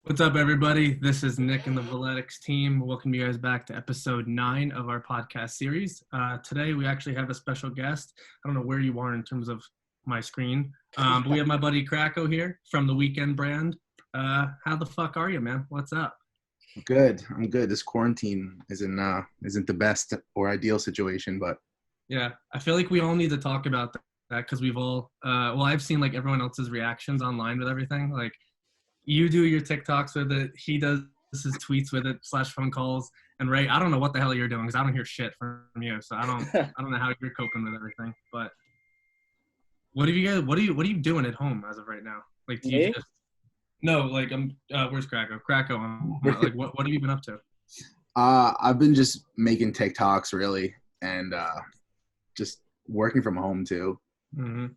What's up, everybody? This is Nick and the Valetics team. Welcome you guys back to episode 9 of our podcast series. Today, we actually have a special guest. I don't know where you are in terms of my screen, but we have my buddy Krakow here from the Weekend brand. How the fuck are you, man? What's up? Good. I'm good. This quarantine isn't the best or ideal situation, but yeah, I feel like we all need to talk about that because we've all, I've seen like everyone else's reactions online with everything. Like, you do your TikToks with it. He does his tweets with it / phone calls. And Ray, I don't know what the hell you're doing because I don't hear shit from you. So I don't know how you're coping with everything. But what are you doing at home as of right now? Like, do you just no? Like, where's Krakow? Like, what have you been up to? I've been just making TikToks really, and just working from home too. Mm-hmm.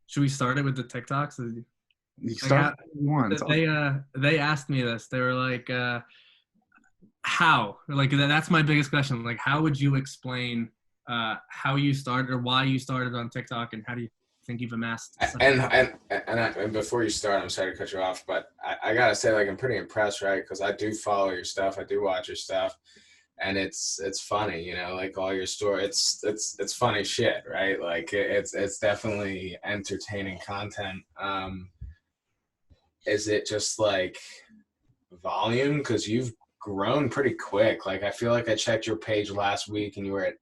Should we start it with the TikToks? You start they asked me this. They were like, how? Like, that's my biggest question. Like, how would you explain how you started or why you started on TikTok, and how do you think you've amassed? And before you start, I'm sorry to cut you off, but I gotta say, like, I'm pretty impressed, right? Because I do follow your stuff, I do watch your stuff, and it's funny, you know, like all your story. It's funny shit, right? Like it's definitely entertaining content. Is it just like volume? Because you've grown pretty quick. Like, I feel like I checked your page last week and you were at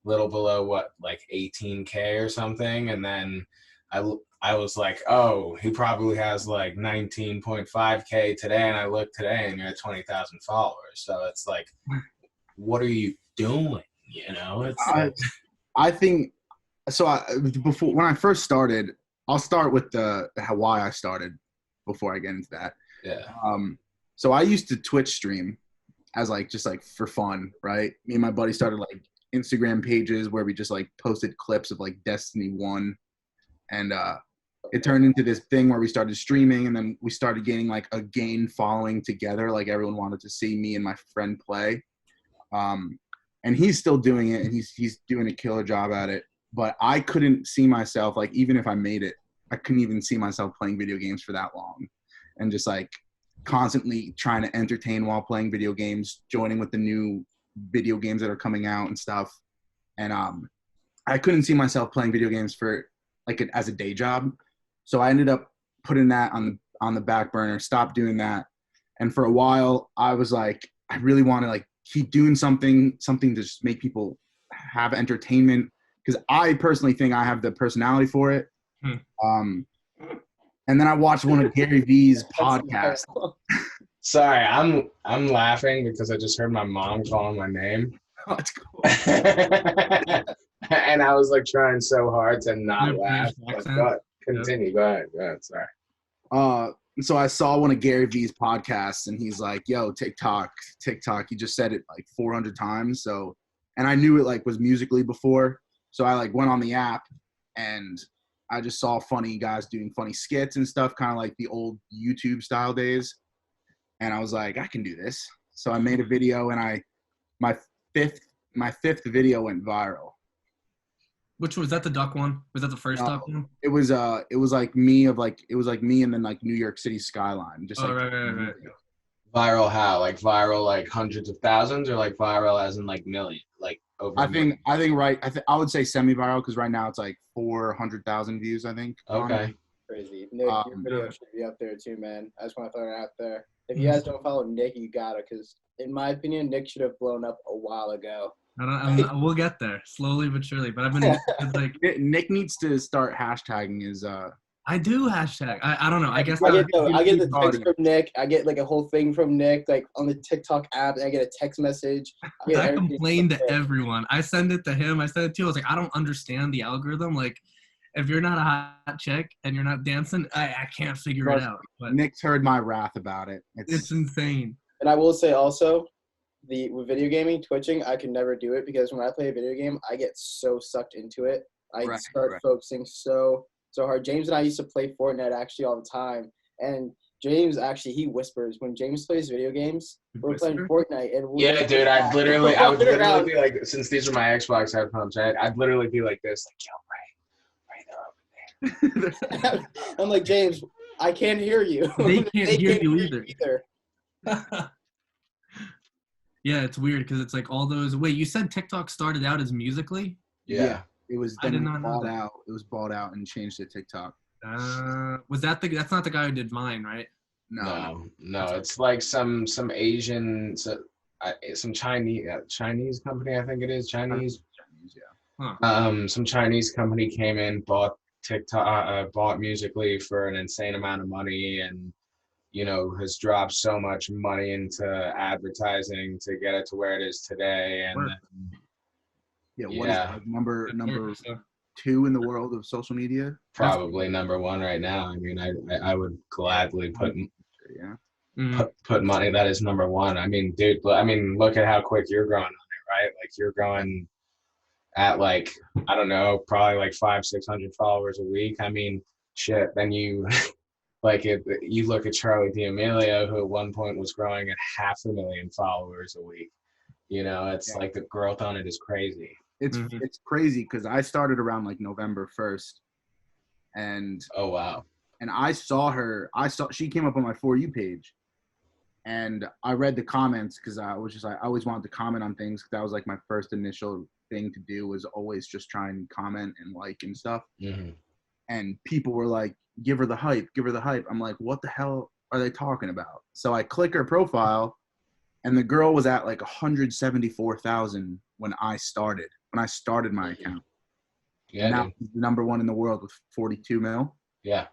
little below what, like 18K or something. And then I was like, oh, he probably has like 19.5K today. And I looked today and you're at 20,000 followers. So it's like, what are you doing? You know, it's I think so. Before, when I first started, I'll start with why I started before I get into that. Yeah. So I used to Twitch stream as like just like for fun, right? Me and my buddy started like Instagram pages where we just like posted clips of like Destiny 1, and it turned into this thing where we started streaming, and then we started getting like a game following together. Like, everyone wanted to see me and my friend play, and he's still doing it, and he's doing a killer job at it. But I couldn't see myself, like, even if I made it, I couldn't even see myself playing video games for that long, and just like constantly trying to entertain while playing video games, joining with the new video games that are coming out and stuff. And I couldn't see myself playing video games for like as a day job. So I ended up putting that on the back burner, stopped doing that. And for a while I was like, I really want to like keep doing something to just make people have entertainment, because I personally think I have the personality for it. And then I watched one of Gary V's podcasts. Sorry, I'm laughing because I just heard my mom calling my name. Oh, that's cool. And I was like trying so hard to not laugh. But continue. Go ahead. Sorry. So I saw one of Gary V's podcasts, and he's like, yo, TikTok. He just said it like 400 times. So, and I knew it like was Musically before. So I like went on the app, and I just saw funny guys doing funny skits and stuff, kind of like the old YouTube style days. And I was like, I can do this. So I made a video, and my fifth video went viral. Which was that, the duck one? Was that the first duck one? It was like me and then like New York City skyline. Just right. Viral how? Like viral like hundreds of thousands, or like viral as in like million? Like over I think I would say semi-viral, because right now it's like 400,000 views, I think. Okay. Crazy. Nick, your video should be up there too, man. I just want to throw it out there. If you guys don't follow Nick, you gotta, because in my opinion, Nick should have blown up a while ago. We'll get there slowly but surely. But I've been like, Nick needs to start hashtagging his. I do hashtag. I don't know. I guess I get the text from Nick. I get like a whole thing from Nick, like on the TikTok app. I get a text message. I complain to everyone. I send it to him. I send it to you. I was like, I don't understand the algorithm. Like, if you're not a hot chick and you're not dancing, I can't figure it out. But Nick's heard my wrath about it. It's insane. And I will say also, with video gaming, twitching, I can never do it, because when I play a video game, I get so sucked into it. I start focusing so hard. James and I used to play Fortnite actually all the time, and James actually, he whispers when James plays video games. We're playing Fortnite, and yeah, dude, I would literally be like, since these are my Xbox headphones, I'd literally be like this, like, yo, right, they're over there. I'm like, James, I can't hear you. They can't hear you either. Yeah, it's weird because it's like all those. Wait, you said TikTok started out as Musically? Yeah. It was I then did it was not know bought that. out. It was bought out and changed to TikTok. Was that that's not the guy who did Vine, right? No. No. It's like some Asian, some Chinese company. I think it is Chinese. Yeah. Huh. Some Chinese company came in, bought TikTok, bought Musically for an insane amount of money, and has dropped so much money into advertising to get it to where it is today. And Work. then, Yeah. What is it? yeah, Like number Good work, so. 2 in the world of social media? probably number one right now. I mean, I would gladly Yeah. put money that is number one. I mean, dude, I mean, look at how quick you're growing on it, right? Like you're growing at like, I don't know, probably like 500-600 followers a week. I mean, shit. Then you like you look at Charlie D'Amelio, who at one point was growing at 500,000 followers a week. It's like the growth on it is crazy. It's crazy because I started around like November 1st, and Oh wow. and she came up on my For You page, and I read the comments because I was just like, I always wanted to comment on things. That was like my first initial thing to do, was always just try and comment and like and stuff. Mm-hmm. And people were like, give her the hype. I'm like, what the hell are they talking about? So I click her profile, and the girl was at like 174,000 when I started my account. Yeah, Now dude. she's the number 1 in the world with 42 mil. Yeah,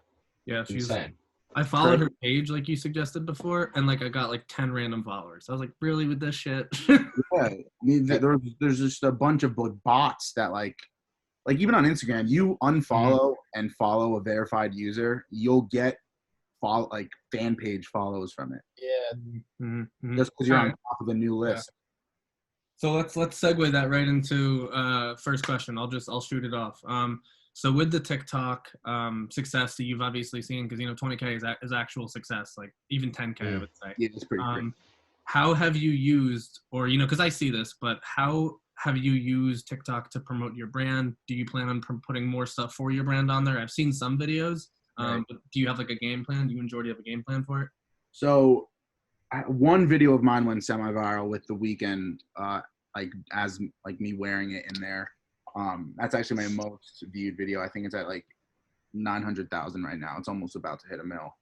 Yeah, she's. insane. I followed her page like you suggested before, and like I got like 10 random followers. I was like, really with this shit? Yeah, I mean, there's just a bunch of bots that like even on Instagram, you unfollow and follow a verified user, you'll get fan page follows from it. Yeah. Just because you're on Alright. top of a new list. So let's segue that right into first question. I'll shoot it off. So with the TikTok success that you've obviously seen, because 20K is actual success, like even 10K I would say. Yeah, it's pretty great. How have you used, or because I see this, but how have you used TikTok to promote your brand? Do you plan on putting more stuff for your brand on there? I've seen some videos, Right. but do you have like a game plan? Do you have a game plan for it? So one video of mine went semi-viral with The Weeknd, as me wearing it in there. That's actually my most viewed video. I think it's at like 900,000 right now. It's almost about to hit 1 mil.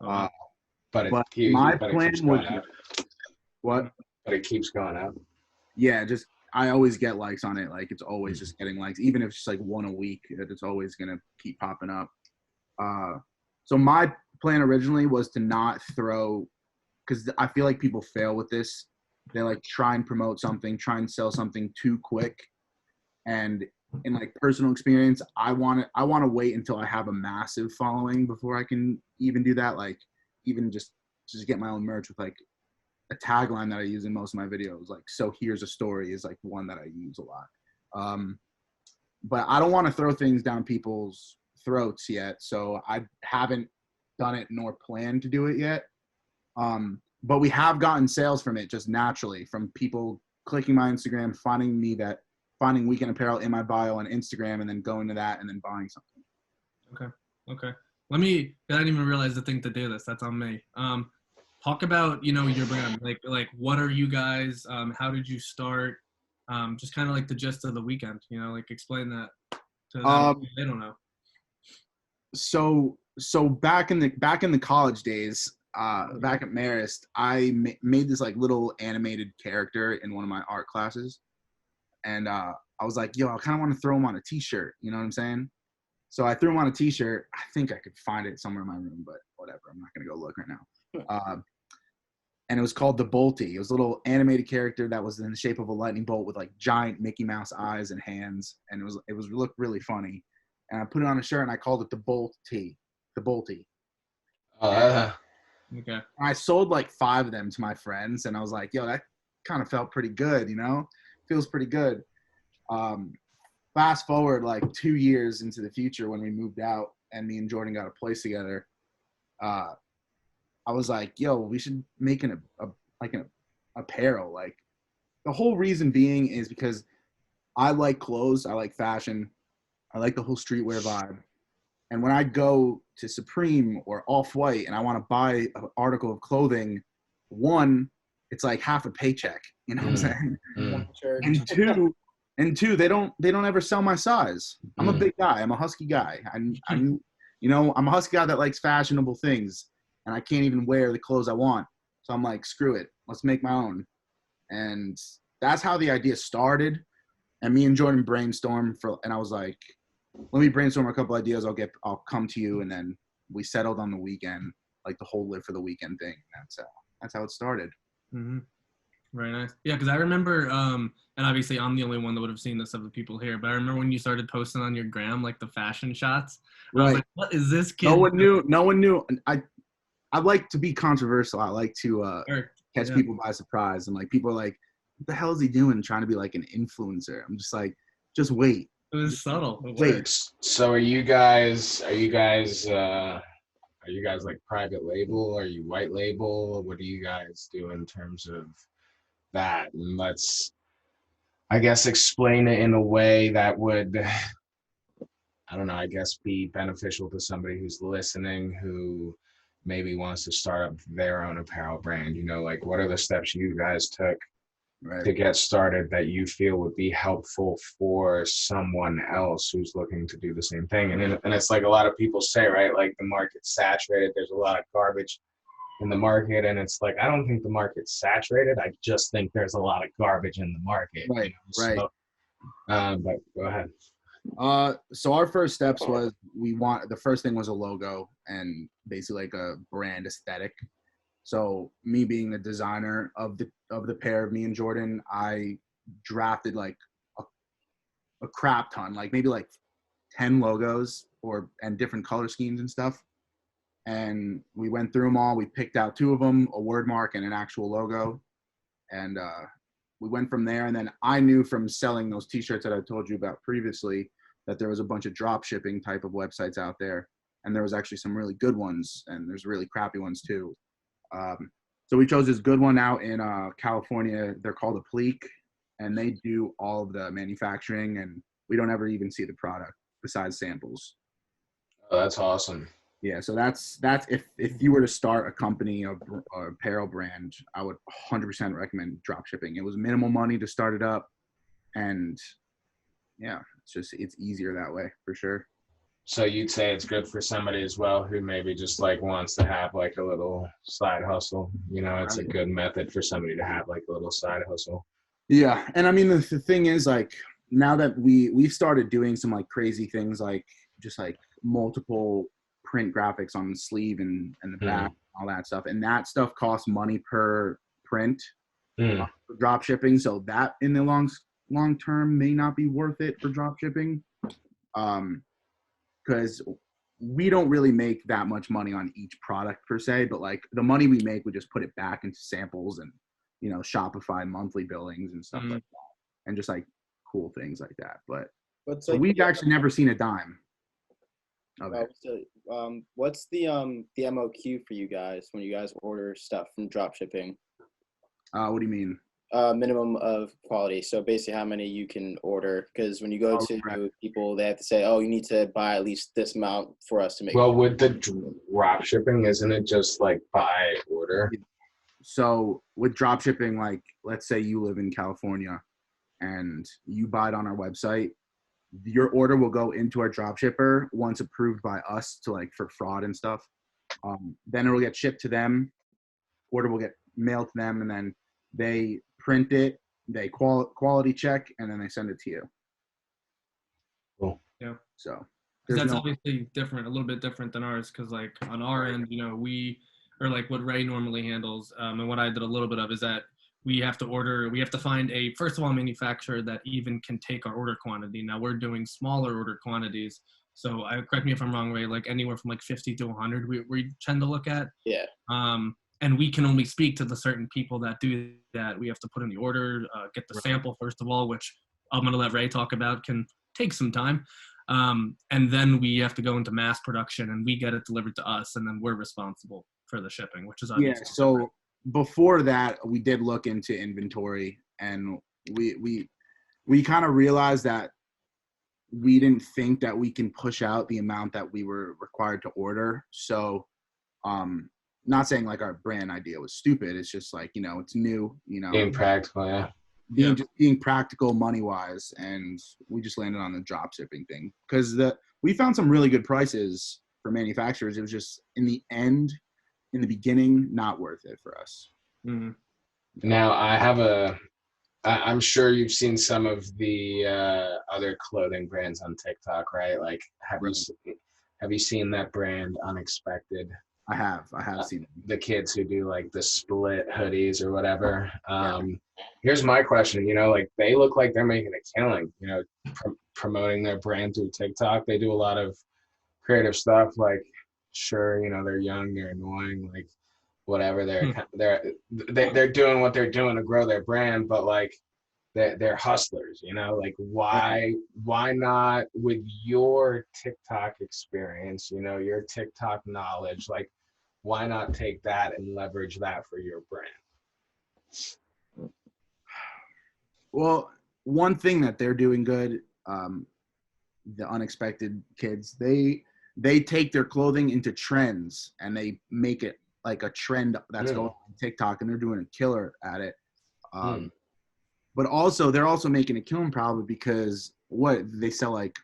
But my it plan keeps was going up. what? But it keeps going up. Yeah, just I always get likes on it. Like it's always just getting likes, even if it's just like 1 a week. It's always gonna keep popping up. So my plan originally was to not throw, because I feel like people fail with this. They like try and promote something, try and sell something too quick. And in like personal experience, I want to wait until I have a massive following before I can even do that. Like even just get my own merch with like a tagline that I use in most of my videos. Like, so here's a story is like one that I use a lot. But I don't want to throw things down people's throats yet. So I haven't done it nor plan to do it yet. But we have gotten sales from it just naturally, from people clicking my Instagram, finding Weekend Apparel in my bio on Instagram, and then going to that and then buying something. Okay. I didn't even realize the thing to do this. That's on me. Talk about, your brand. Like what are you guys? How did you start? Just kind of like the gist of The Weeknd, like explain that to them. They don't know. So back in the college days, back at Marist, I made this like little animated character in one of my art classes. And I was like, yo, I kind of want to throw him on a t-shirt. You know what I'm saying? So I threw him on a t-shirt. I think I could find it somewhere in my room, but whatever. I'm not going to go look right now. And it was called the Bolty. It was a little animated character that was in the shape of a lightning bolt with like giant Mickey Mouse eyes and hands. And it looked really funny. And I put it on a shirt and I called it the Bolty. The Bolty. Okay. I sold like 5 of them to my friends, and I was like, yo, that kind of felt pretty good, feels pretty good. Fast forward like 2 years into the future when we moved out and me and Jordan got a place together. I was like, yo, we should make an apparel. Like the whole reason being is because I like clothes. I like fashion. I like the whole streetwear vibe. And when I go to Supreme or Off-White and I want to buy an article of clothing, one, it's like half a paycheck. You know what I'm saying? Sure. And two, they don't ever sell my size. I'm a big guy. I'm a husky guy. I'm I'm a husky guy that likes fashionable things, and I can't even wear the clothes I want. So I'm like, screw it. Let's make my own. And that's how the idea started. And me and Jordan brainstormed and I was like, let me brainstorm a couple ideas. I'll come to you. And then we settled on the weekend, like the whole live for the weekend thing. That's how it started. Mm-hmm. Very nice. Yeah, because I remember, and obviously I'm the only one that would have seen this of the people here, but I remember when you started posting on your gram, like the fashion shots. Right. I was like, what is this kid? No one knew. I like to be controversial. I like to catch people by surprise. And like people are like, what the hell is he doing trying to be like an influencer? I'm just like, just wait. It was subtle. Wait. So are you guys like private label? Are you white label? What do you guys do in terms of that? And let's, I guess, explain it in a way that would, I don't know, I guess be beneficial to somebody who's listening who maybe wants to start up their own apparel brand. You know, like what are the steps you guys took to get started that you feel would be helpful for someone else who's looking to do the same thing? And it's like a lot of people say, right? Like the market's saturated. There's a lot of garbage in the market. And it's like, I don't think the market's saturated. I just think there's a lot of garbage in the market. Right, So, but go ahead. So our first steps was the first thing was a logo and basically like a brand aesthetic. So me being the designer of the pair of me and Jordan, I drafted like a crap ton, like maybe like 10 logos and different color schemes and stuff. And we went through them all. We picked out 2 of them, a word mark and an actual logo. And we went from there. And then I knew from selling those t-shirts that I told you about previously that there was a bunch of drop shipping type of websites out there. And there was actually some really good ones and there's really crappy ones too. So we chose this good one out in California. They're called a Pleek, and they do all of the manufacturing, and we don't ever even see the product besides samples. Oh, that's awesome. Yeah, so that's if you were to start a company or apparel brand, I would 100% recommend drop shipping. It was minimal money to start it up, and yeah, it's easier that way for sure. So you'd say it's good for somebody as well who maybe just like wants to have like a little side hustle. You know, it's a good method for somebody to have like a little side hustle. Yeah, and I mean the thing is like now that we've started doing some like crazy things like just like multiple print graphics on the sleeve and the back, all that stuff, and that stuff costs money per print for drop shipping. So that in the long term may not be worth it for drop shipping. Because we don't really make that much money on each product per se, but like the money we make, we just put it back into samples and, you know, Shopify monthly billings and stuff like that. And just like cool things like that. But so we've actually never seen a dime of it. What's the MOQ for you guys when you guys order stuff from drop shipping? What do you mean? Minimum of quality. So basically how many you can order, because when you go to people, they have to say, oh, you need to buy at least this amount for us to make. Well, with the drop shipping, isn't it just like by order? So with drop shipping, like let's say you live in California and you buy it on our website, your order will go into our drop shipper once approved by us to like for fraud and stuff. Then it will get shipped to them. Order will get mailed to them, and then they print it, they quality check, and then they send it to you. Cool. Yeah. So that's obviously different, a little bit different than ours, because like on our end, you know, we or like what Ray normally handles, and what I did a little bit of is that we have to find a, first of all, manufacturer that even can take our order quantity. Now we're doing smaller order quantities. So correct me if I'm wrong, Ray, like anywhere from like 50 to 100 we tend to look at. Yeah. And we can only speak to the certain people that do that. We have to put in the order, get the sample, first of all, which I'm going to let Ray talk about, can take some time. And then we have to go into mass production and we get it delivered to us, and then we're responsible for the shipping, which is obviously so different. Before that, we did look into inventory, and we kind of realized that we didn't think that we can push out the amount that we were required to order. So not saying like our brand idea was stupid. It's just like, you know, it's new, you know, Being practical, yeah. being practical money wise. And we just landed on the drop shipping thing because we found some really good prices for manufacturers. It was just in the beginning, not worth it for us. Mm-hmm. Now I'm sure you've seen some of the other clothing brands on TikTok, right? Like, have you seen that brand Unexpected? I have seen it. The kids who do like the split hoodies or whatever. Here's my question, you know, like they look like they're making a killing, you know, promoting their brand through TikTok. They do a lot of creative stuff. Like, sure, you know, they're young, they're annoying, like whatever. They're doing what they're doing to grow their brand, but like they're hustlers, you know. Like why not with your TikTok experience, you know, your TikTok knowledge, like why not take that and leverage that for your brand? Well, one thing that they're doing good, the Unexpected kids, they take their clothing into trends and they make it like a trend that's going on TikTok, and they're doing a killer at it. But also, they're also making a killing probably because they sell like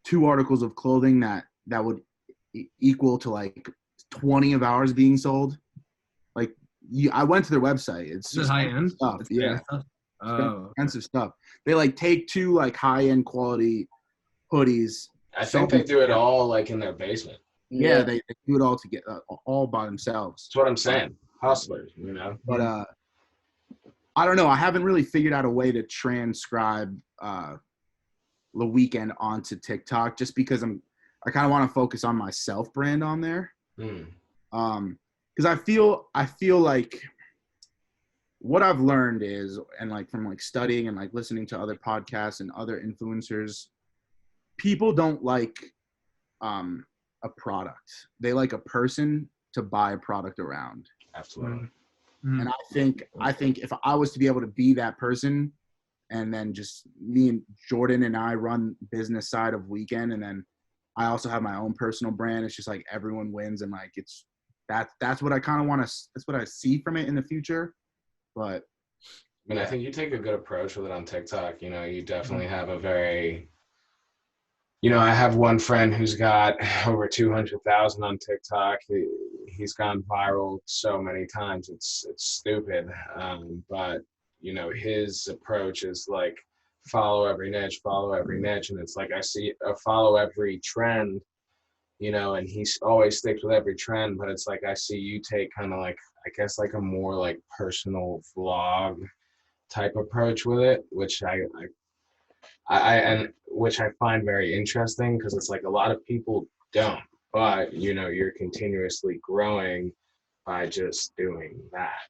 2 articles of clothing that would equal to like 20 of ours being sold. Like I went to their website. It's just high end stuff. Yeah. Oh, expensive stuff. They like take 2 like high end quality hoodies. I think they do it all like in their basement. Yeah, they do it all together, all by themselves. That's what I'm saying. Hustlers, you know. But I don't know. I haven't really figured out a way to transcribe the Weeknd onto TikTok, just because I kind of want to focus on my self brand on there. Because I feel like what I've learned is, and like from like studying and like listening to other podcasts and other influencers, people don't like a product. They like a person to buy a product around. Absolutely. And I think if I was to be able to be that person, and then just me and Jordan and I run business side of Weeknd, and then I also have my own personal brand, it's just like everyone wins, and like that's what I kind of want to, that's what I see from it in the future. But I mean, I think you take a good approach with it on TikTok. You know, you definitely have a very, you know, I have one friend who's got over 200,000 on TikTok. He's gone viral so many times. It's stupid. But, you know, his approach is like follow every niche. And it's like I see a follow every trend, you know, and he always sticks with every trend. But it's like I see you take kind of like, I guess, like a more like personal vlog type approach with it, which which I find very interesting, because it's like a lot of people don't, but you know, you're continuously growing by just doing that.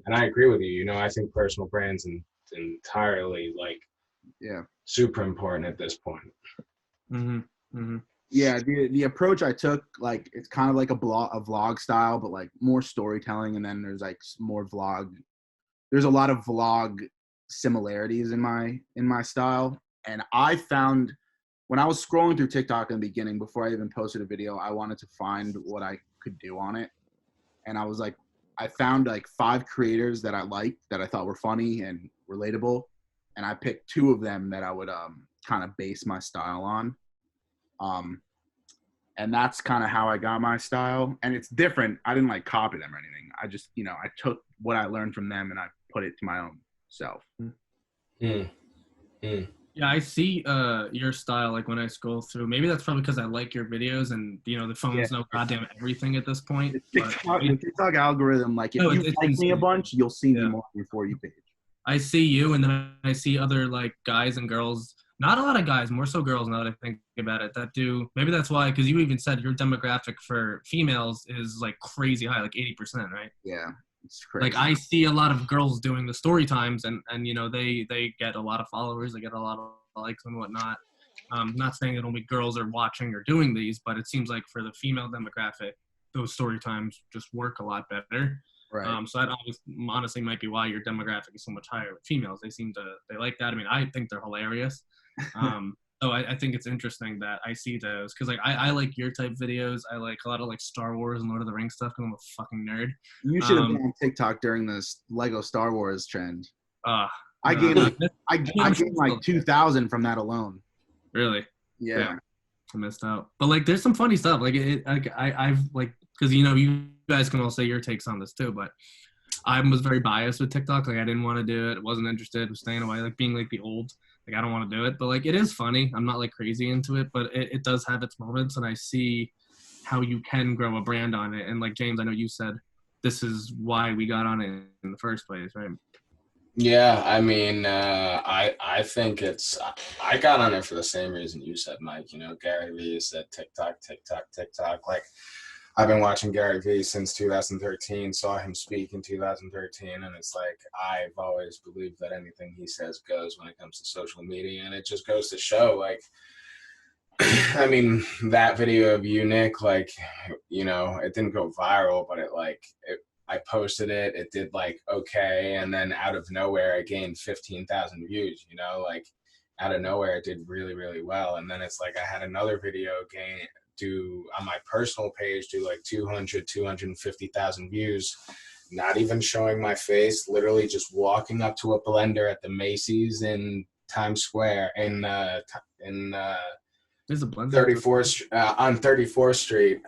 And I agree with you. You know, I think personal brands entirely like super important at this point. Yeah, the approach I took, like it's kind of like a vlog style, but like more storytelling, and then there's like more vlog. There's a lot of vlog similarities in my style. And I found when I was scrolling through TikTok in the beginning, before I even posted a video, I wanted to find what I could do on it. And I was like, I found like 5 creators that I liked, that I thought were funny and relatable. And I picked 2 of them that I would kind of base my style on. And that's kind of how I got my style. And it's different. I didn't like copy them or anything. I just, you know, I took what I learned from them and I put it to my own self. Yeah, I see your style like when I scroll through. Maybe that's probably because I like your videos, and you know the phones know goddamn everything at this point. The TikTok algorithm, like if you like me a bunch, you'll see me more before you page. I see you, and then I see other like guys and girls. Not a lot of guys, more so girls now that I think about it, that do. Maybe that's why, because you even said your demographic for females is like crazy high, like 80%, right? Yeah, it's crazy. Like I see a lot of girls doing the story times, and you know they get a lot of followers, they get a lot of likes and whatnot. Not saying that only girls are watching or doing these, but it seems like for the female demographic, those story times just work a lot better. Right. So that honestly might be why your demographic is so much higher with females. They like that. I mean, I think they're hilarious. So I think it's interesting that I see those because like I like your type videos. I like a lot of like Star Wars and Lord of the Rings stuff because I'm a fucking nerd. You should have been on TikTok during this Lego Star Wars trend. Uh, I gained no, like I gained like 2,000 from that alone. Really? Yeah. I missed out. But like, there's some funny stuff. Like I've like because you guys can all say your takes on this too, but I was very biased with TikTok. Like I didn't want to do it. Wasn't interested. Was staying away. Like being like the old. Like I don't want to do it. But like it is funny. I'm not like crazy into it, but it does have its moments, and I see how you can grow a brand on it. And like James, I know you said this is why we got on it in the first place, right? Yeah, I mean, I think I got on it for the same reason you said, Mike. Gary Vee said TikTok, TikTok, TikTok. Like, I've been watching Gary Vee since 2013, saw him speak in 2013, and it's like I've always believed that anything he says goes when it comes to social media, and it just goes to show, like, I mean, that video of you, Nick, like, it didn't go viral, but I posted it, it did like okay, and then out of nowhere I gained 15,000 views, like out of nowhere it did really, really well. And then it's like I had another video do on my personal page do like 250,000 views, not even showing my face, literally just walking up to a blender at the Macy's in Times Square There's a blender 34th on 34th Street.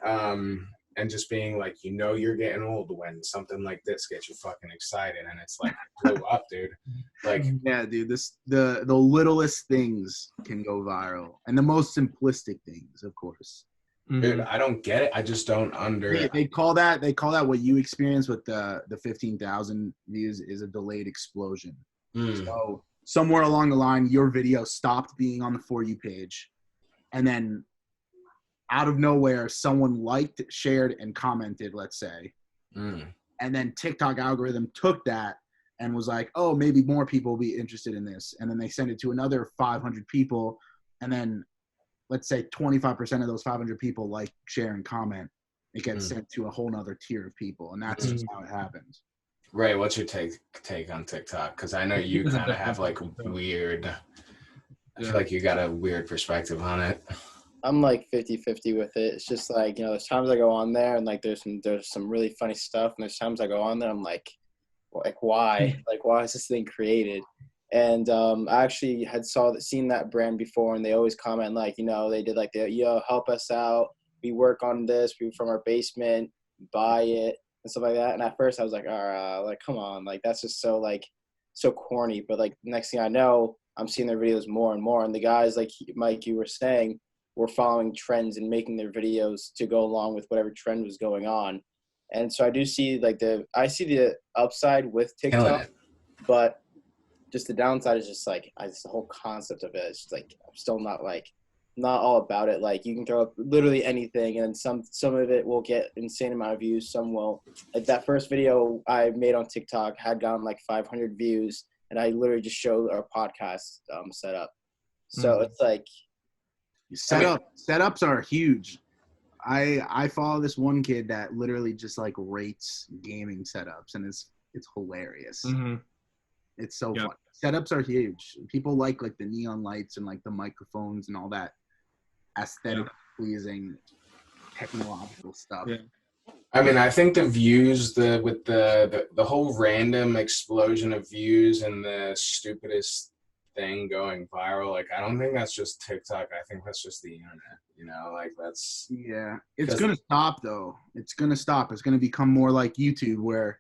And just being like, you're getting old when something like this gets you fucking excited, and it's like blew up, dude. Like, yeah, dude, the littlest things can go viral, and the most simplistic things, of course. Dude, I don't get it. I just don't They call that what you experience with the 15,000 views is a delayed explosion. So somewhere along the line, your video stopped being on the For You page, and then out of nowhere, someone liked, shared, and commented, let's say. And then TikTok algorithm took that and was like, oh, maybe more people will be interested in this. And then they sent it to another 500 people. And then let's say 25% of those 500 people like, share, and comment. It gets sent to a whole nother tier of people. And that's just how it happens. Ray, what's your take on TikTok? Because I know you kind of have like weird. I feel like you got a weird perspective on it. I'm like 50-50 with it. It's just like, there's times I go on there and like there's some really funny stuff, and there's times I go on there I'm like why? Like, why is this thing created? And I actually had seen that brand before, and they always comment like, they did like help us out. We work on this. We from our basement, buy it and stuff like that. And at first I was like, like, come on, like that's just so corny. But like next thing I know, I'm seeing their videos more and more, and the guys like Mike, you were saying, were following trends and making their videos to go along with whatever trend was going on. And so I do see I see the upside with TikTok, but just the downside is just like, the whole concept of it is just like, I'm still not all about it. Like you can throw up literally anything, and some of it will get insane amount of views. Some will. Like that first video I made on TikTok had gotten like 500 views, and I literally just showed our podcast setup. So it's like, Setups are huge. I follow this one kid that literally just like rates gaming setups, and it's hilarious. It's so fun. Setups are huge. People like the neon lights and like the microphones and all that aesthetic pleasing technological stuff. I mean, I think the views, with the whole random explosion of views and the stupidest thing going viral, like I don't think that's just TikTok. I think that's just the internet. Like that's it's gonna stop though. It's gonna stop. It's gonna become more like YouTube, where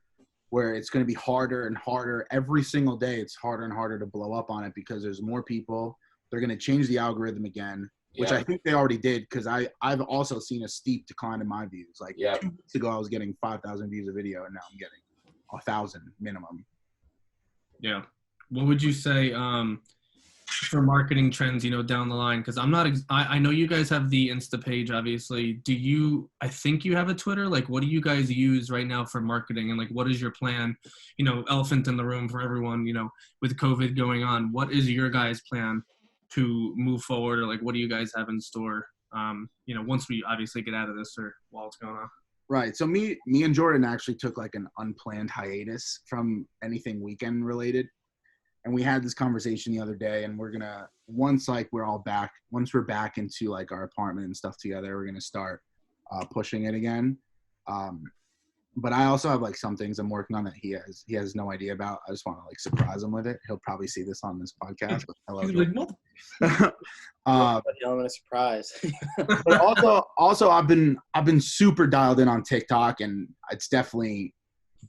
it's gonna be harder and harder every single day. It's harder and harder to blow up on it because there's more people. They're gonna change the algorithm again, which I think they already did, because I've also seen a steep decline in my views. Like 2 weeks ago, I was getting 5,000 views a video, and now I'm getting 1,000 minimum. Yeah. What would you say for marketing trends, down the line? Because I know you guys have the Insta page, obviously. I think you have a Twitter? Like, what do you guys use right now for marketing? And like, what is your plan? Elephant in the room for everyone, with COVID going on, what is your guys' plan to move forward? Or like, what do you guys have in store, once we obviously get out of this, or while it's going on? Right. So me and Jordan actually took like an unplanned hiatus from anything weekend related. and we had this conversation the other day, and we're gonna once we're back into like our apartment and stuff together, we're gonna start pushing it again. But I also have like some things I'm working on that he has no idea about. I just want to like surprise him with it. He'll probably see this on this podcast. But hello. He's like, "What?" I'm a surprise. But also I've been super dialed in on TikTok, and it's definitely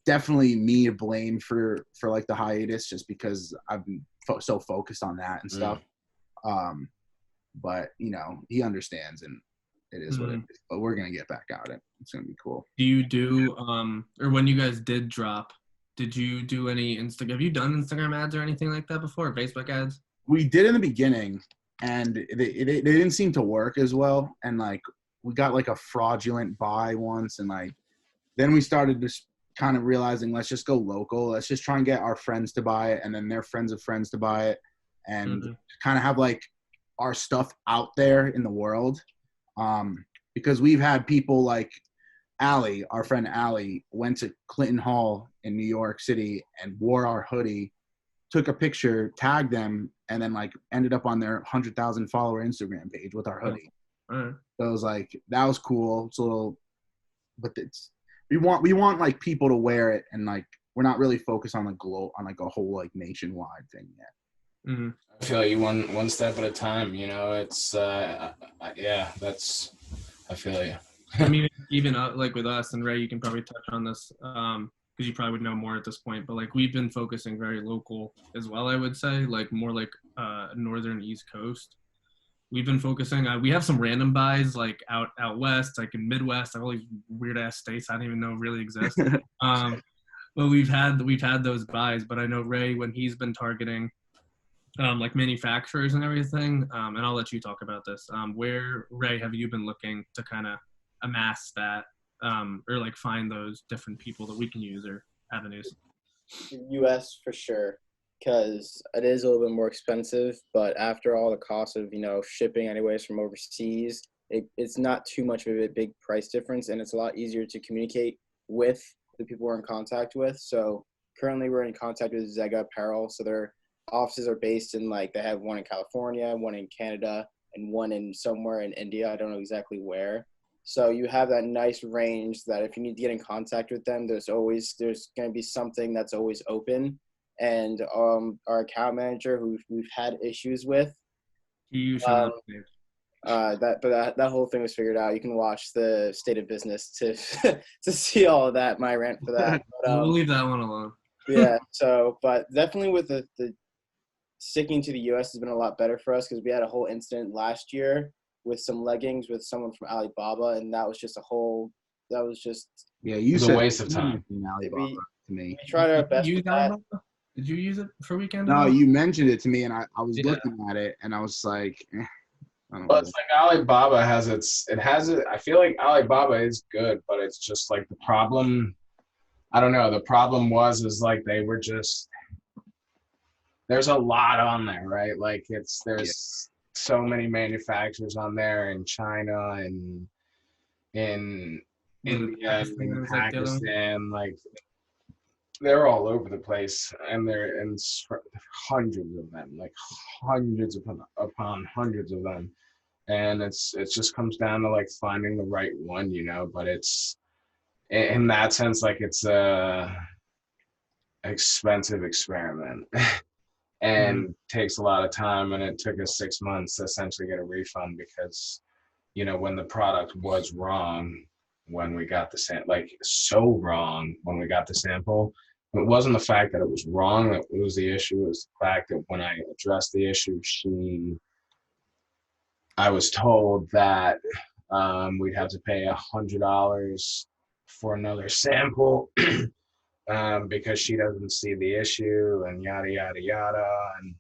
me to blame for like the hiatus, just because I've been so focused on that and stuff. But you know, he understands, and it is what it is. But we're gonna get back at it. It's gonna be cool. Do you do or when you guys did drop, did you do any Instagram? Have you done Instagram ads or anything like that before? Or Facebook ads? We did in the beginning, and they didn't seem to work as well. And like we got like a fraudulent buy once, and like then we started just kind of realizing, let's just go local. Let's just try and get our friends to buy it, and then their friends of friends to buy it, and kind of have like our stuff out there in the world. Because we've had people like Allie, our friend Allie, went to Clinton Hall in New York City and wore our hoodie, took a picture, tagged them, and then like ended up on their 100,000 follower Instagram page with our hoodie. So it was like, that was cool. It's a little, but we want like people to wear it, and like we're not really focused on like a whole like nationwide thing yet. I feel like you one step at a time, you know. It's I feel you. I mean, even like with us and Ray, you can probably touch on this because you probably would know more at this point. But like we've been focusing very local as well. I would say like more like northern East Coast. We've been focusing. We have some random buys like out west, like in Midwest, like all these weird ass states I don't even know really exist. But we've had those buys. But I know Ray, when he's been targeting like manufacturers and everything, and I'll let you talk about this. Where, Ray, have you been looking to kind of amass that or like find those different people that we can use or avenues? U.S. for sure, because it is a little bit more expensive, but after all the cost of, you know, shipping anyways from overseas, it's not too much of a big price difference, and it's a lot easier to communicate with the people we're in contact with. So currently we're in contact with Zega Apparel, so their offices are based in, like, they have one in California, one in Canada, and one in somewhere in India. I don't know exactly where. So you have that nice range that if you need to get in contact with them, there's going to be something that's always open. And our account manager, who we've had issues with, that whole thing was figured out. You can watch the State of Business to to see all of that. My rant for that. But, we'll leave that one alone. Yeah. So, but definitely with the sticking to the U.S. has been a lot better for us, because we had a whole incident last year with some leggings with someone from Alibaba, and that was just you said a waste of time. Alibaba to me. We tried our best with that. Did you use it for weekend? No, you mentioned it to me, and I was looking at it, and I was like, I don't know. It's like Alibaba has I feel like Alibaba is good, but it's just like the problem. I don't know. The problem is like they were just, there's a lot on there, right? Like there's so many manufacturers on there in China and in India and Pakistan, like they're all over the place, and they're in hundreds of them, like hundreds upon hundreds of them, and it just comes down to like finding the right one, you know. But it's in that sense, like it's a expensive experiment and takes a lot of time, and it took us 6 months to essentially get a refund, because, you know, when the product was wrong when we got the sample, like so wrong when we got the sample, it wasn't the fact that it was wrong that was the issue. It was the fact that when I addressed the issue, I was told that we'd have to pay $100 for another sample because she doesn't see the issue, and yada, yada, yada. And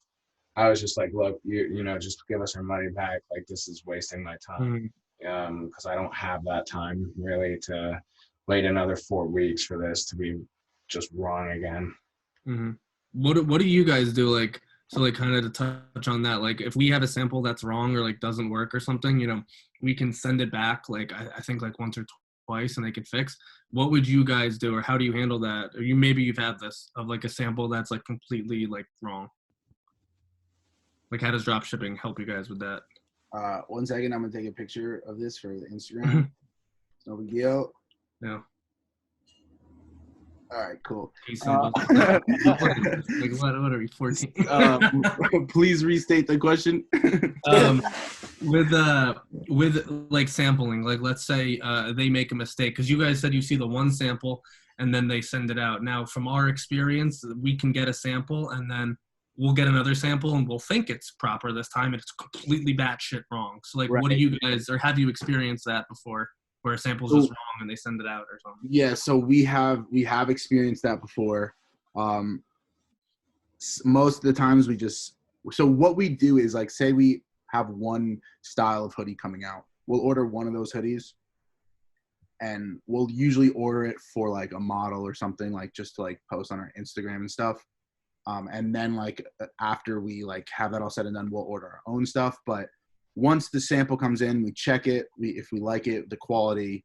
I was just like, look, you know, just give us our money back. Like, this is wasting my time, because I don't have that time really to wait another 4 weeks for this to be just wrong again. What do you guys do? Like, so like kind of to touch on that, like if we have a sample that's wrong or like doesn't work or something, you know, we can send it back. Like I think like once or twice, and they can fix. What would you guys do, or how do you handle that? Or you've had this of like a sample that's like completely like wrong? Like, how does drop shipping help you guys with that? 1 second, I'm gonna take a picture of this for the Instagram. No big deal. Yeah. All right, cool. Like, what are we, 14? Please restate the question. With like sampling, like let's say they make a mistake, because you guys said you see the one sample and then they send it out. Now, from our experience, we can get a sample and then we'll get another sample and we'll think it's proper this time and it's completely batshit wrong. So like, What do you guys, or have you experienced that before, where a sample's just wrong and they send it out or something? Yeah, so we have experienced that before. Most of the times so what we do is, like, say we have one style of hoodie coming out. We'll order one of those hoodies and we'll usually order it for like a model or something, like just to like post on our Instagram and stuff. And then like after we like have that all said and done, we'll order our own stuff. But once the sample comes in, we check it. If we like it, the quality,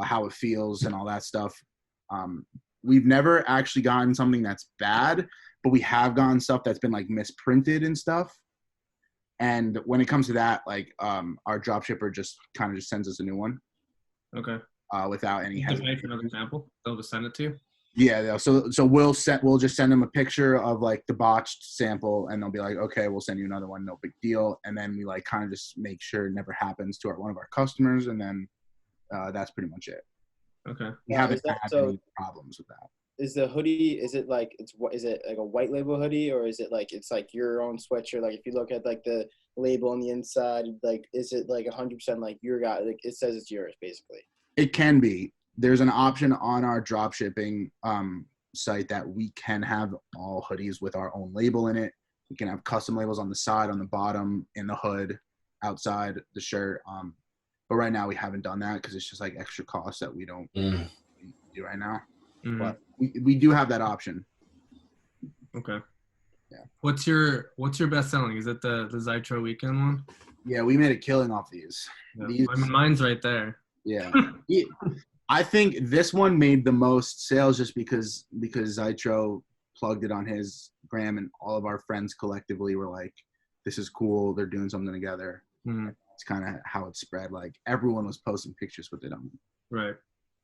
how it feels and all that stuff. We've never actually gotten something that's bad, but we have gotten stuff that's been like misprinted and stuff. And when it comes to that, like our drop shipper just kind of just sends us a new one. Okay. Without any hesitation. For another sample, they'll just send it to you. Yeah. So we'll just send them a picture of like the botched sample, and they'll be like, okay, we'll send you another one, no big deal. And then we like kind of just make sure it never happens to one of our customers, and then that's pretty much it. Okay. We haven't had any problems with that. Is the hoodie, is it like a white label hoodie, or is it like it's like your own sweatshirt? Like if you look at like the label on the inside, like is it like 100% like your guy? Like it says it's yours basically. It can be. There's an option on our drop shipping site that we can have all hoodies with our own label in it. We can have custom labels on the side, on the bottom, in the hood, outside the shirt. But right now we haven't done that because it's just like extra costs that we don't do right now. Mm-hmm. But we do have that option. Okay. Yeah. What's your best selling? Is it the Zytro weekend one? Yeah, we made a killing off these. Yeah. I mean, mine's right there. Yeah. I think this one made the most sales just because Zytro plugged it on his gram, and all of our friends collectively were like, this is cool. They're doing something together. Mm-hmm. It's kind of how it spread. Like everyone was posting pictures with it on. Right.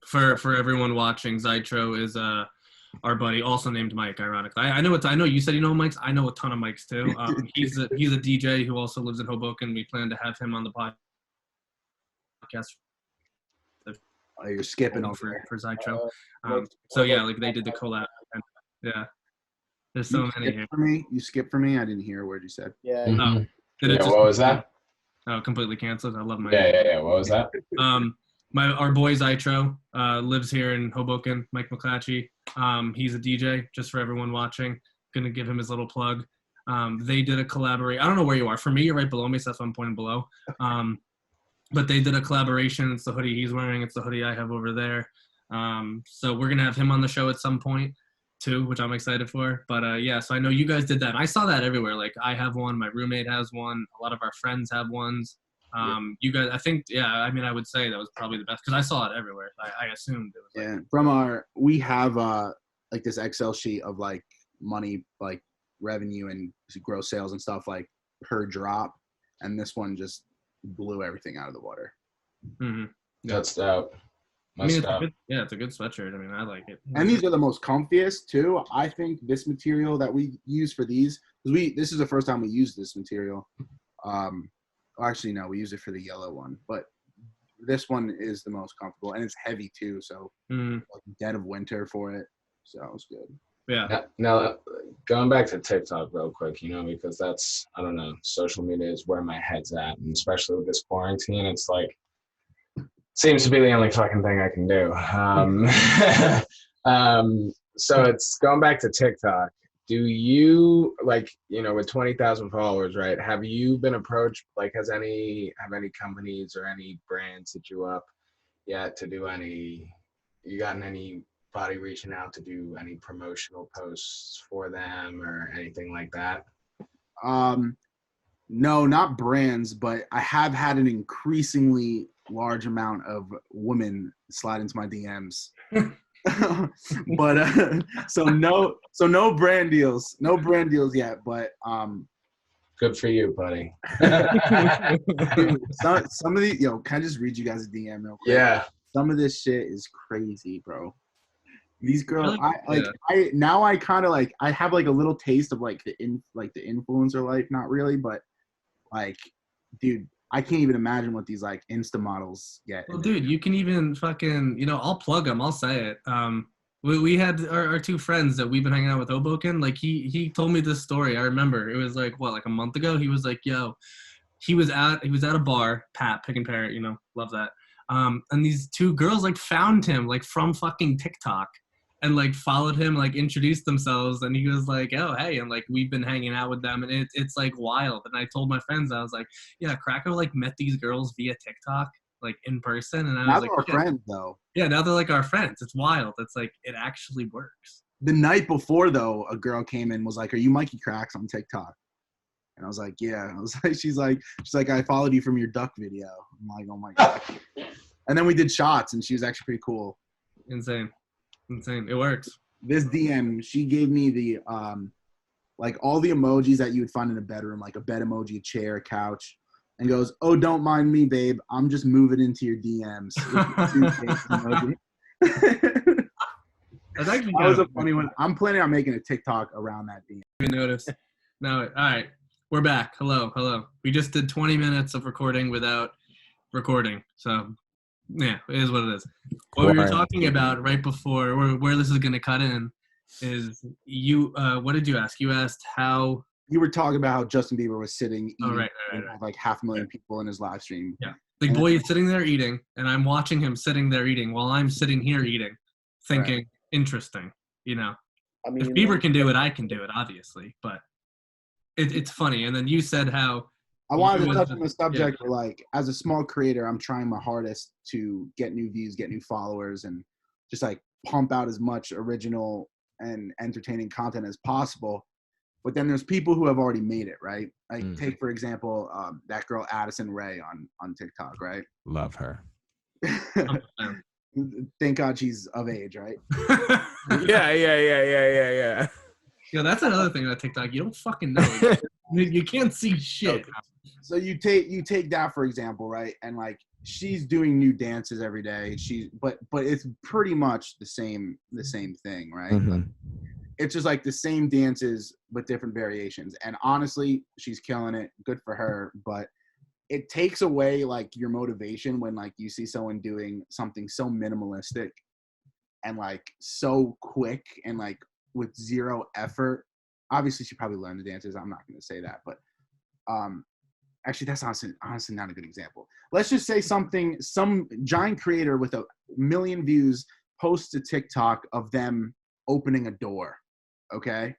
For everyone watching, Zytro is our buddy, also named Mike. Ironically, I know you said you know Mike's. I know a ton of Mike's too. He's a DJ who also lives in Hoboken. We plan to have him on the podcast. Oh, you're skipping over for Zytro. So yeah, like they did the collab. And, yeah, there's so many here. You skipped for me. I didn't hear a word you said. Yeah. Oh, what was that? Oh, completely canceled. I love my. Yeah. What was that? Our boy Zytro lives here in Hoboken. Mike McClatchy. He's a DJ. Just for everyone watching, gonna give him his little plug. They did a collaboration. I don't know where you are. For me, you're right below me, so that's why I'm pointing below. But they did a collaboration. It's the hoodie he's wearing. It's the hoodie I have over there. So we're gonna have him on the show at some point too, which I'm excited for. But yeah, so I know you guys did that. I saw that everywhere. Like I have one. My roommate has one. A lot of our friends have ones. You guys, I think, yeah, I mean, I would say that was probably the best because I saw it everywhere. I assumed it was. Like, we have like this Excel sheet of like money, like revenue and gross sales and stuff like per drop, and this one just blew everything out of the water. Mm-hmm. Yeah. That's dope. It's a good sweatshirt. I mean, I like it. And these are the most comfiest too. I think this material that we use for these, because this is the first time we used this material. Actually, no, we use it for the yellow one, but this one is the most comfortable, and it's heavy too. So like dead of winter for it, so it was good. Yeah. Now, going back to TikTok real quick, because that's, I don't know, social media is where my head's at, and especially with this quarantine, it's like seems to be the only fucking thing I can do. So it's going back to TikTok. Do you, like, with 20,000 followers, right, have you been approached, like, have any companies or any brands hit you up yet to do you gotten anybody reaching out to do any promotional posts for them or anything like that? No, not brands, but I have had an increasingly large amount of women slide into my DMs. But so no brand deals yet, but Good for you, buddy. Dude, some of the can I just read you guys a DM real quick? Yeah. Some of this shit is crazy, bro. These girls, Really? I kind of like, I have like a little taste of like the influencer life, not really, but like, dude, I can't even imagine what these like Insta models get. Well, dude, you can even fucking, I'll plug them. I'll say it. We had our two friends that we've been hanging out with, Hoboken. Like he told me this story. I remember it was like what, like a month ago. He was like, yo, he was at a bar, Pat, Pick and Parrot, love that. And these two girls like found him like from fucking TikTok and like followed him, like introduced themselves, and he was like, oh hey, and like we've been hanging out with them, and it's like wild. And I told my friends, I was like, yeah, Cracker like met these girls via TikTok, like in person, and I Now was they're like, our friends though. yeah, now they're like our friends. It's wild. It's like it actually works. The night before though, a girl came in and was like, "Are you Mikey Cracks on TikTok?" And I was like, "Yeah." I was like, she's like, "I followed you from your duck video." I'm like, "Oh my god!" And then we did shots, and she was actually pretty cool. Insane. It works. This DM, she gave me the like all the emojis that you would find in a bedroom, like a bed emoji, a chair, a couch, and goes, "Oh, don't mind me, babe. I'm just moving into your DMs." That's actually that was a funny one. I'm planning on making a TikTok around that DM. We noticed. No, all right. We're back. Hello. We just did 20 minutes of recording without recording. So, yeah, it is what it is. What we were talking about right before, where this is going to cut in, is you, what did you ask? You asked how... You were talking about how Justin Bieber was sitting eating right. like 500,000 people in his live stream. Yeah. The boy is sitting there eating, and I'm watching him sitting there eating while I'm sitting here eating, thinking, interesting, I mean, if Bieber can do it, I can do it, obviously, but it's funny. And then you said how I wanted to touch on the subject where, like, as a small creator, I'm trying my hardest to get new views, get new followers, and just like pump out as much original and entertaining content as possible. But then there's people who have already made it, right? Like take, for example, that girl Addison Rae on TikTok, right? Love her. Thank God she's of age, right? Yeah. Yeah, that's another thing about TikTok. You don't fucking know. You can't see shit. So you take that for example, right? And like she's doing new dances every day. But it's pretty much the same thing, right? Mm-hmm. Like, it's just like the same dances with different variations. And honestly, she's killing it. Good for her. But it takes away like your motivation when like you see someone doing something so minimalistic and like so quick and like with zero effort. Obviously she probably learned the dances. I'm not going to say that, but actually that's honestly not a good example. Let's just say some giant creator with 1 million views posts a TikTok of them opening a door. Okay.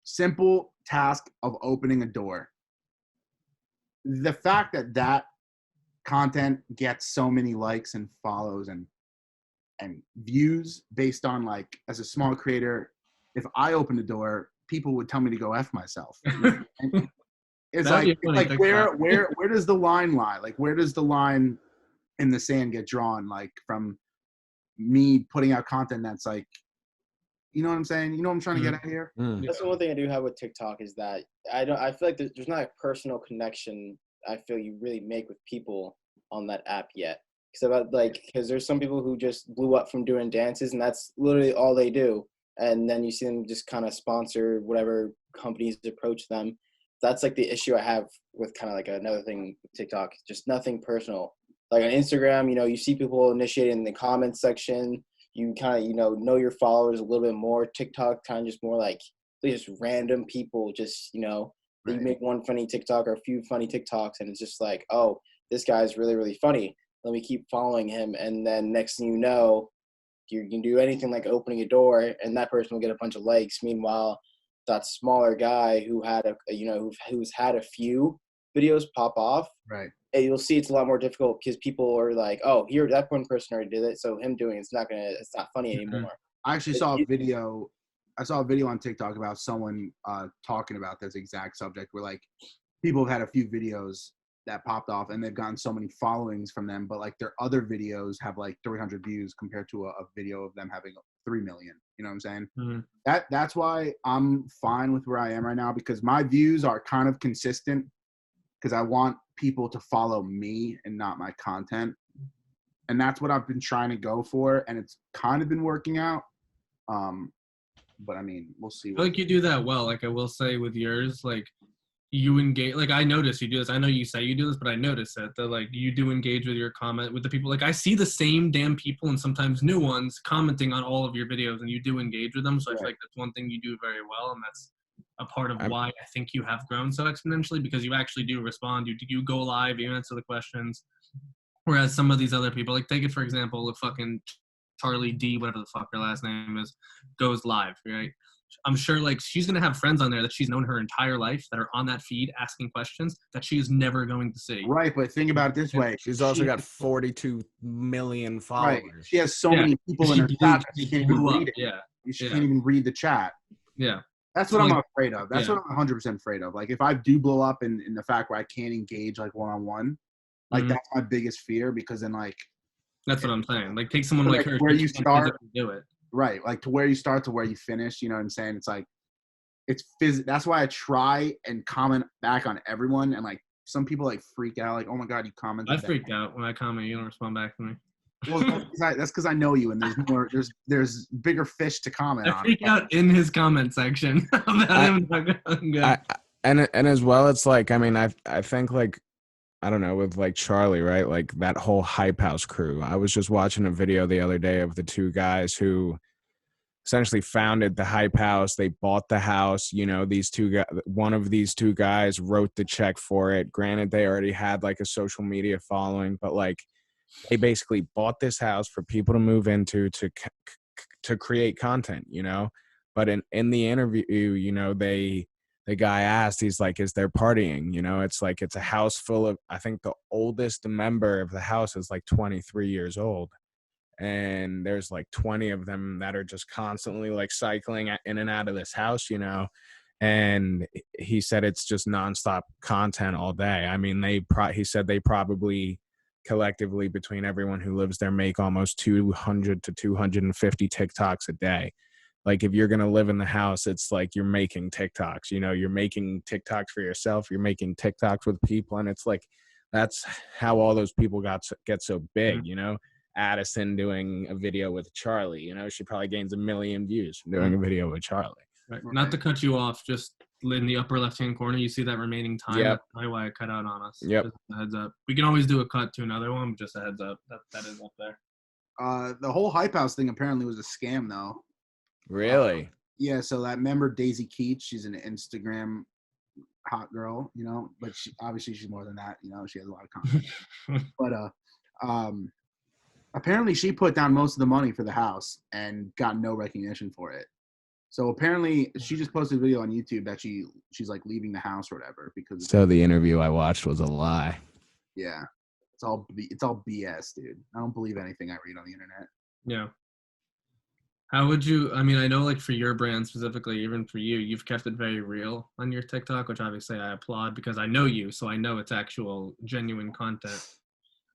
Simple task of opening a door. The fact that content gets so many likes and follows and views based on like, as a small creator, if I opened a door, people would tell me to go F myself. And it's like where does the line lie? Like where does the line in the sand get drawn? Like from me putting out content that's like, you know what I'm saying? You know what I'm trying to get at here? That's the one thing I do have with TikTok is that I feel like there's not a personal connection I feel you really make with people on that app yet. Because there's some people who just blew up from doing dances and that's literally all they do. And then you see them just kind of sponsor whatever companies approach them. That's like the issue I have with kind of like another thing with TikTok, just nothing personal. Like on Instagram, you see people initiating in the comments section. You kind of, know your followers a little bit more. TikTok kind of just more like just random people just, Right. You make one funny TikTok or a few funny TikToks and it's just like, oh, this guy's really, really funny. Let me keep following him. And then next thing you know, you can do anything like opening a door and that person will get a bunch of likes. Meanwhile, that smaller guy who had who's had a few videos pop off, right? And you'll see it's a lot more difficult because people are like, oh, here, that one person already did it, so him doing it's not funny anymore. I actually saw a video. I saw a video on TikTok about someone talking about this exact subject where like people have had a few videos that popped off and they've gotten so many followings from them, but like their other videos have like 300 views compared to a video of them having 3 million. You know what I'm saying? Mm-hmm. That's why I'm fine with where I am right now, because my views are kind of consistent, because I want people to follow me and not my content. And that's what I've been trying to go for, and it's kind of been working out. But I mean, we'll see. I feel like you do that well. Like I will say with yours, like you engage. Like I notice you do this. I know you say you do this, but I notice it that like you do engage with your comment with the people. Like I see the same damn people and sometimes new ones commenting on all of your videos, and you do engage with them. So I feel like that's one thing you do very well, and that's a part of why I think you have grown so exponentially, because you actually do respond. You go live, you answer the questions. Whereas some of these other people, like take it for example, the fucking Charlie D, whatever the fuck her last name is, goes live, right? I'm sure like she's gonna have friends on there that she's known her entire life that are on that feed asking questions that she is never going to see. Right, but think about it this way. She's also got 42 million followers. Right. She has so many people in her chat that she can't even read it. Yeah. She can't even read the chat. Yeah. That's what I'm afraid of. That's what I'm 100% afraid of. Like, if I do blow up in the fact where I can't engage, like, one-on-one, like, that's my biggest fear, because then, like... That's what I'm saying. Like, take someone like her. Where you start... Do it. Right. Like, to where you start to where you finish, you know what I'm saying? It's like... That's why I try and comment back on everyone, and, like, some people, like, freak out, like, oh, my God, you commented. I freaked out when I comment. You don't respond back to me. Well, that's because I know you, and there's bigger fish to comment on. I freak out in his comment section about him. And as well, it's like, I mean, I think like, I don't know, with like Charlie, right? Like that whole Hype House crew. I was just watching a video the other day of the two guys who essentially founded the Hype House. They bought the house. You know, one of these two guys wrote the check for it. Granted, they already had like a social media following, but like, they basically bought this house for people to move into to create content, you know. But in the interview, you know, the guy asked, he's like, is there partying? You know, it's like, it's a house full of, I think the oldest member of the house is like 23 years old. And there's like 20 of them that are just constantly like cycling in and out of this house, you know. And he said it's just nonstop content all day. I mean, he said they probably collectively between everyone who lives there make almost 200 to 250 TikToks a day. Like if you're going to live in the house, it's like you're making TikToks, you know, you're making TikToks for yourself, you're making TikToks with people. And it's like, that's how all those people get so big, you know. Addison doing a video with Charlie, you know, she probably gains 1 million views from doing a video with Charlie. Right. Not to cut you off, just in the upper left-hand corner, you see that remaining time. Yep. That's probably why it cut out on us. Yep. Just a heads up. We can always do a cut to another one, but just a heads up. That is up there. The whole Hype House thing apparently was a scam, though. Really? Yeah, so that member Daisy Keats, she's an Instagram hot girl, you know, but obviously she's more than that, you know, she has a lot of content. But apparently she put down most of the money for the house and got no recognition for it. So apparently she just posted a video on YouTube that she's like leaving the house or whatever because. So the interview I watched was a lie. Yeah, it's all BS, dude. I don't believe anything I read on the internet. Yeah. How would you? I mean, I know like for your brand specifically, even for you, you've kept it very real on your TikTok, which obviously I applaud because I know you, so I know it's actual genuine content.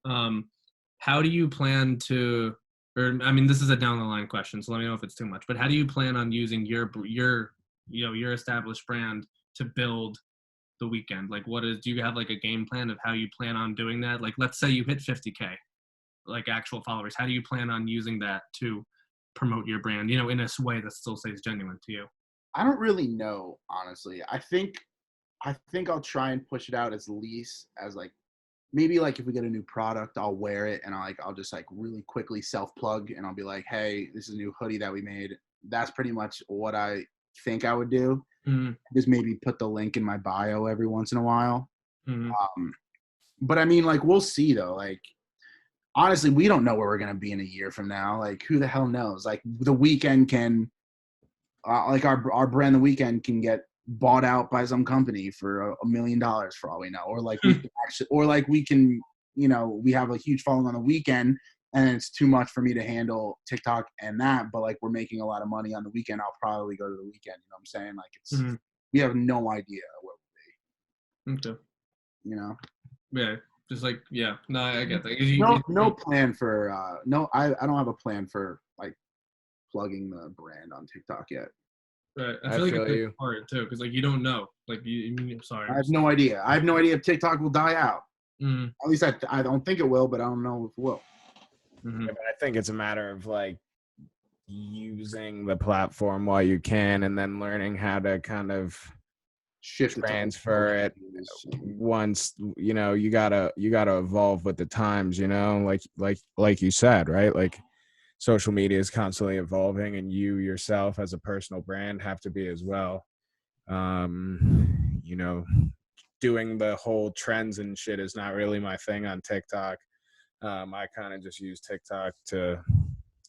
How do you plan to? Or I mean, this is a down the line question, so let me know if it's too much. But how do you plan on using your established brand to build the weekend? Like, do you have like a game plan of how you plan on doing that? Like, let's say you hit 50K, like actual followers. How do you plan on using that to promote your brand? You know, in a way that still stays genuine to you. I don't really know, honestly. I think I'll try and push it out as least as like. Maybe like if we get a new product, I'll wear it and I'll just like really quickly self-plug and I'll be like, hey, this is a new hoodie that we made. That's pretty much what I think I would do. Mm-hmm. Just maybe put the link in my bio every once in a while. Mm-hmm. But I mean, like, we'll see though. Like, honestly, we don't know where we're going to be in a year from now. Like, who the hell knows? Like, the Weeknd can, like our brand, The Weeknd can get bought out by some company for $1 million for all we know, or like we can, you know, we have a huge following on The Weeknd and it's too much for me to handle TikTok and that, but like we're making a lot of money on The Weeknd. I'll probably go to The Weeknd. You know what I'm saying? Like it's we have no idea where we'll be. Okay. You know? Yeah. Just like no, I get that. No plan for I don't have a plan for like plugging the brand on TikTok yet. Right. I I feel like feel it's you. hard too, because like you don't know. Like I'm sorry. I have no idea. I have no idea if TikTok will die out. Mm, At least I don't think it will, but I don't know if it will. mhm. Yeah, but I think it's a matter of like using the platform while you can, and then learning how to kind of Shift transfer it once you know you gotta evolve with the times, you know, like you said, right? Like social media is constantly evolving, and you yourself as a personal brand have to be as well. You know, doing the whole trends and shit is not really my thing on TikTok. I kind of just use TikTok to,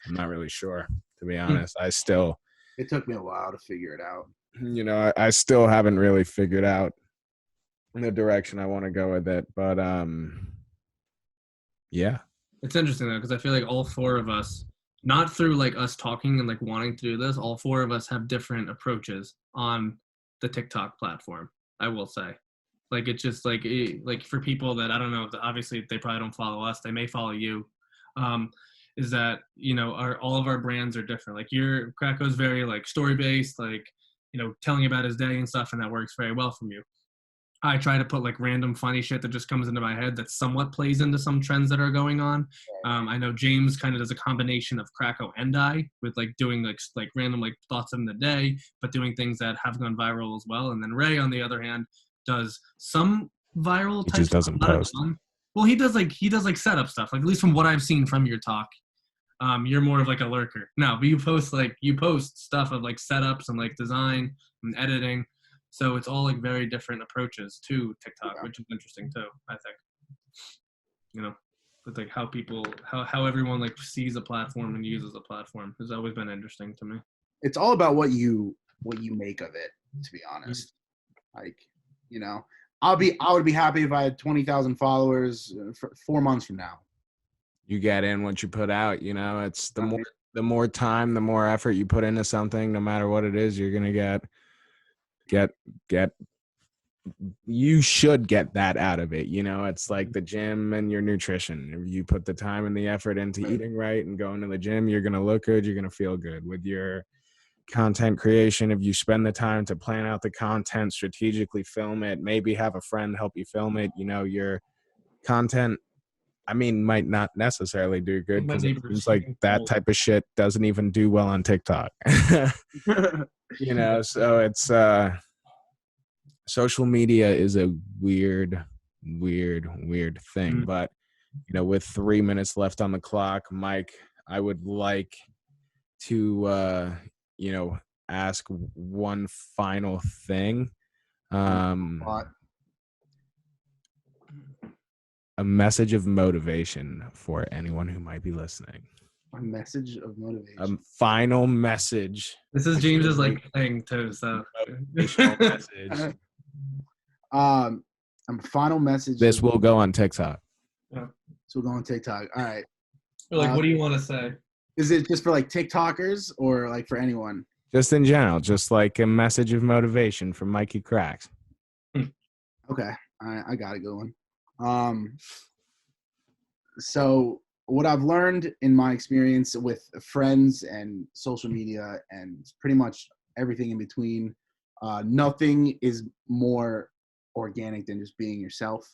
I'm not really sure, to be honest. It took me a while to figure it out. You know, I still haven't really figured out the direction I want to go with it, but yeah. It's interesting though, because I feel like all four of us, not through like us talking and like wanting to do this, all four of us have different approaches on the TikTok platform. I will say, like it's just like for people that I don't know, obviously they probably don't follow us, they may follow you. Is that all of our brands are different. Like your Krako's very like story based, like telling about his day and stuff, and that works very well from you. I try to put like random funny shit that just comes into my head that somewhat plays into some trends that are going on. I know James kind of does a combination of Krako and I with like doing like random like thoughts in the day, but doing things that have gone viral as well. And then Ray, on the other hand, does some viral He type just doesn't stuff, not a post. ton. Well, he does like setup stuff. Like at least from what I've seen from your talk, you're more of like a lurker. No, but you post stuff of like setups and like design and editing. So it's all like very different approaches to TikTok, which is interesting too, I think. With like how everyone like sees a platform and uses a platform has always been interesting to me. It's all about what you make of it, to be honest. Like, I would be happy if I had 20,000 followers for 4 months from now. You get in what you put out, you know. It's the more time, the more effort you put into something, no matter what it is, you're gonna get you should get that out of it, you know. It's like the gym and your nutrition. If you put the time and the effort into eating right and going to the gym, you're gonna look good, you're gonna feel good. With your content creation, if you spend the time to plan out the content, strategically film it, maybe have a friend help you film it, your content might not necessarily do good, because it seems like that type of shit doesn't even do well on TikTok. So it's social media is a weird thing. But with 3 minutes left on the clock, Mike, I would like to ask one final thing. A message of motivation for anyone who might be listening. A message of motivation. A final message. This is James's like thing too, so motivational message. A final message. This will go on TikTok. Yeah. This will go on TikTok. All right. Like, what do you want to say? Is it just for like TikTokers or like for anyone? Just in general, just like a message of motivation from Mikey Cracks. Okay. All right. I got a good one. So what I've learned in my experience with friends and social media and pretty much everything in between, nothing is more organic than just being yourself.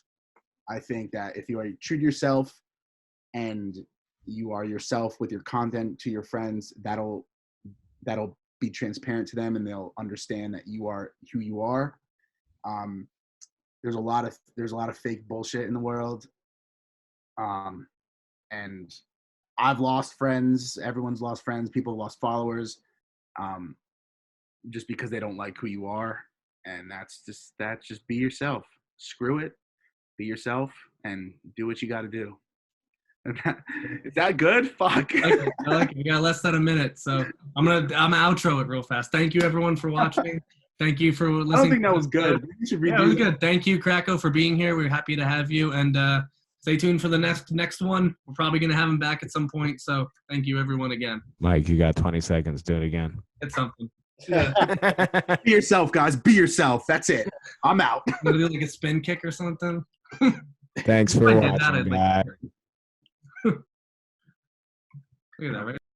I think that if you are true to yourself and you are yourself with your content to your friends, that'll be transparent to them and they'll understand that you are who you are. There's a lot of fake bullshit in the world. And I've lost friends. Everyone's lost friends. People have lost followers, just because they don't like who you are. And that's just be yourself. Screw it. Be yourself and do what you got to do. Is that good? Fuck. I like it. We got less than a minute, so I'm outro it real fast. Thank you everyone for watching. Thank you for listening. I don't think that was good. Yeah, it was good. Thank you, Krako, for being here. We're happy to have you, and stay tuned for the next one. We're probably gonna have him back at some point. So thank you, everyone, again. Mike, you got 20 seconds. Do it again. It's something. Be yourself, guys. Be yourself. That's it. I'm out. I'm gonna do like a spin kick or something. Thanks for watching, guys. Look at that, right?